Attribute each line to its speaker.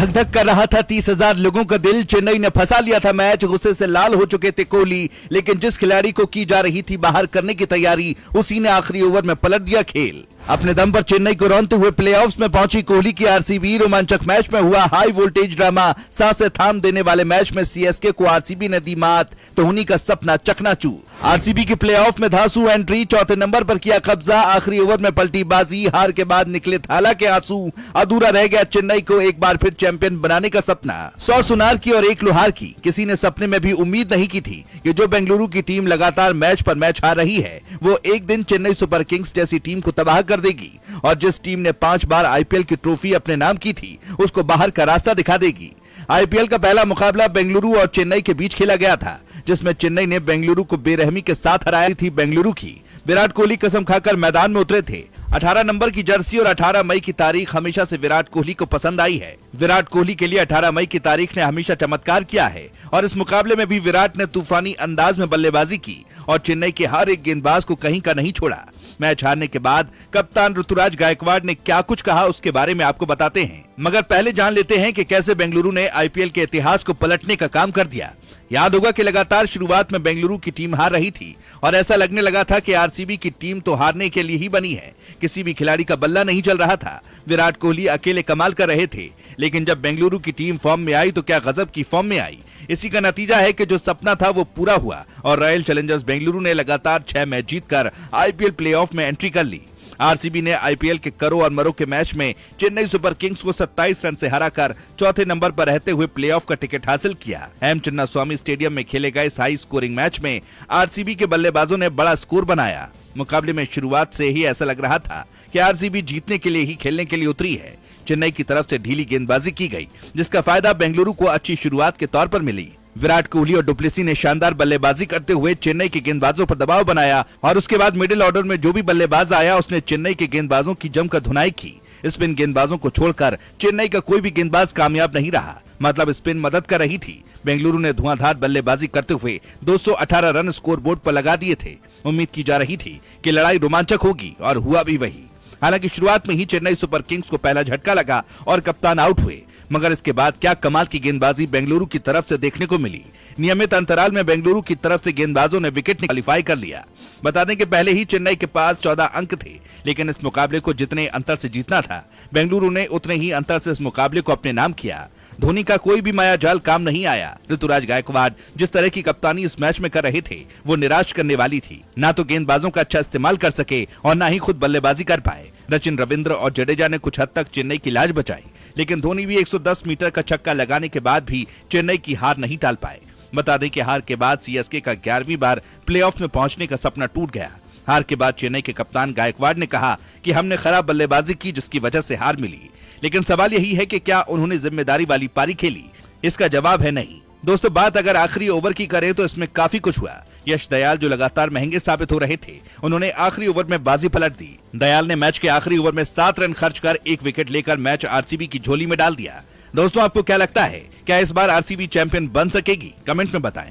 Speaker 1: धक धक कर रहा था 30,000 लोगों का दिल। चेन्नई ने फंसा लिया था मैच, गुस्से से लाल हो चुके थे कोहली, लेकिन जिस खिलाड़ी को की जा रही थी बाहर करने की तैयारी, उसी ने आखिरी ओवर में पलट दिया खेल। अपने दम पर चेन्नई को रौंदते हुए प्लेऑफ्स में पहुंची कोहली की आरसीबी। रोमांचक मैच में हुआ हाई वोल्टेज ड्रामा। सांसें थाम देने वाले मैच में सीएसके को आरसीबी ने दी मात, धोनी का सपना चकनाचूर। आरसीबी की प्लेऑफ में धांसू एंट्री, चौथे नंबर पर किया कब्जा। आखिरी ओवर में पलटी बाजी, हार के बाद निकले थाला के आंसू। अधूरा रह गया चेन्नई को एक बार फिर चैंपियन बनाने का सपना। 100 सुनार की और 1 लोहार की। किसी ने सपने में भी उम्मीद नहीं की थी कि जो बेंगलुरु की टीम लगातार मैच पर मैच हार रही है, वो एक दिन चेन्नई सुपर किंग्स जैसी टीम को तबाह कर देगी, और जिस टीम ने 5 बार आईपीएल की ट्रॉफी अपने नाम की थी, उसको बाहर का रास्ता दिखा देगी। आईपीएल का पहला मुकाबला बेंगलुरु और चेन्नई के बीच खेला गया था, जिसमें चेन्नई ने बेंगलुरु को बेरहमी के साथ हराई थी। बेंगलुरु की विराट कोहली कसम खाकर मैदान में उतरे थे। 18 नंबर की जर्सी और 18 मई की तारीख हमेशा से विराट कोहली को पसंद आई है। विराट कोहली के लिए 18 मई की तारीख ने हमेशा चमत्कार किया है, और इस मुकाबले में भी विराट ने तूफानी अंदाज में बल्लेबाजी की और चेन्नई के हर एक गेंदबाज को कहीं का नहीं छोड़ा। मैच हारने के बाद कप्तान ऋतुराज गायकवाड़ ने क्या कुछ कहा, उसके बारे में आपको बताते हैं, मगर पहले जान लेते हैं कि कैसे बेंगलुरु ने आईपीएल के इतिहास को पलटने का काम कर दिया। याद होगा कि लगातार शुरुआत में बेंगलुरु की टीम हार रही थी और ऐसा लगने लगा था कि आरसीबी की टीम तो हारने के लिए ही बनी है। किसी भी खिलाड़ी का बल्ला नहीं चल रहा था। विराट कोहली अकेले कमाल कर रहे थे, लेकिन जब बेंगलुरु की टीम फॉर्म में आई तो क्या गजब की फॉर्म में आई। इसी का नतीजा है कि जो सपना था वो पूरा हुआ और रॉयल चैलेंजर्स बेंगलुरु ने लगातार 6 मैच जीतकर आईपीएल प्लेऑफ में एंट्री कर ली। आरसीबी ने आईपीएल के करो और मरो के मैच में चेन्नई सुपर किंग्स को 27 रन से हराकर चौथे नंबर पर रहते हुए प्लेऑफ का टिकट हासिल किया। एम चिन्नास्वामी स्टेडियम में खेले गए इस हाई स्कोरिंग मैच में आरसीबी के बल्लेबाजों ने बड़ा स्कोर बनाया। मुकाबले में शुरुआत से ही ऐसा लग रहा था कि आरसीबी जीतने के लिए ही खेलने के लिए उतरी है। चेन्नई की तरफ से ढीली गेंदबाजी की गई, जिसका फायदा बेंगलुरु को अच्छी शुरुआत के तौर पर मिली। विराट कोहली और डुप्लेसी ने शानदार बल्लेबाजी करते हुए चेन्नई के गेंदबाजों पर दबाव बनाया, और उसके बाद मिडिल ऑर्डर में जो भी बल्लेबाज आया उसने चेन्नई के गेंदबाजों की जमकर धुनाई की। स्पिन गेंदबाजों को छोड़कर चेन्नई का कोई भी गेंदबाज कामयाब नहीं रहा, मतलब स्पिन मदद कर रही थी। बेंगलुरु ने धुआंधार बल्लेबाजी करते हुए 218 रन स्कोर बोर्ड पर लगा दिए थे। उम्मीद की जा रही थी कि लड़ाई रोमांचक होगी, और हुआ भी वही। हालांकि शुरुआत में ही चेन्नई सुपर किंग्स को पहला झटका लगा और कप्तान आउट हुए, मगर इसके बाद क्या कमाल की गेंदबाजी बेंगलुरु की तरफ से देखने को मिली। नियमित अंतराल में बेंगलुरु की तरफ से गेंदबाजों ने विकेट क्वालिफाई कर लिया। बता दें कि पहले ही चेन्नई के पास 14 अंक थे, लेकिन इस मुकाबले को जितने अंतर से जीतना था, बेंगलुरु ने उतने ही अंतर से इस मुकाबले को अपने नाम किया। धोनी का कोई भी माया जाल काम नहीं आया। ऋतुराज गायकवाड़ जिस तरह की कप्तानी इस मैच में कर रहे थे, वो निराश करने वाली थी। ना तो गेंदबाजों का अच्छा इस्तेमाल कर सके और ना ही खुद बल्लेबाजी कर पाए। सचिन, रविंद्र और जडेजा ने कुछ हद तक चेन्नई की लाज बचाई, लेकिन धोनी भी 110 मीटर का छक्का लगाने के बाद भी चेन्नई की हार नहीं टाल पाए। बता दें कि हार के बाद सीएसके का 11वीं बार प्लेऑफ में पहुंचने का सपना टूट गया। हार के बाद चेन्नई के कप्तान गायकवाड़ ने कहा कि हमने खराब बल्लेबाजी की, जिसकी वजह से हार मिली। लेकिन सवाल यही है कि क्या उन्होंने जिम्मेदारी वाली पारी खेली? इसका जवाब है नहीं। दोस्तों, बात अगर आखिरी ओवर की करें तो इसमें काफी कुछ हुआ। यश दयाल जो लगातार महंगे साबित हो रहे थे, उन्होंने आखिरी ओवर में बाजी पलट दी। दयाल ने मैच के आखिरी ओवर में 7 रन खर्च कर 1 विकेट लेकर मैच आरसीबी की झोली में डाल दिया। दोस्तों, आपको क्या लगता है, क्या इस बार आरसीबी चैंपियन बन सकेगी? कमेंट में बताएं।